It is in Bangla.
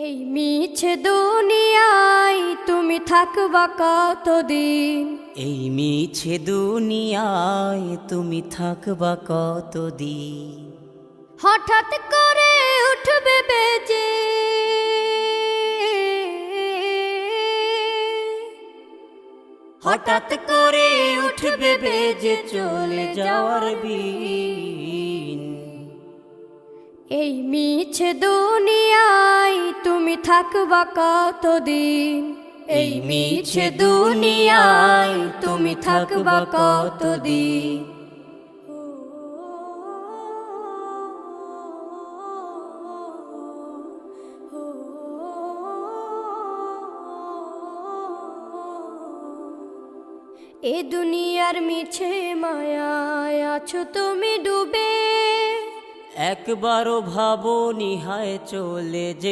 এই মিছে দুনিয়ায় তুমি থাকবা কতদিন? এই মিছে দুনিয়ায় তুমি থাকবা কতদিন? হঠাৎ করে উঠবে বেজে হঠাৎ করে উঠবে বেজে চলে যাওয়ার বিন। এই মিছে দুনিয়ায় তুমি থাকবা কতদিন? এই মিছে দুনিয়ায় তুমি থাকবা কতদিন? এ দুনিয়ার মিছে মায়ায় আছো তুমি ডুবে, একবারও ভাবো নিহায় চলে যে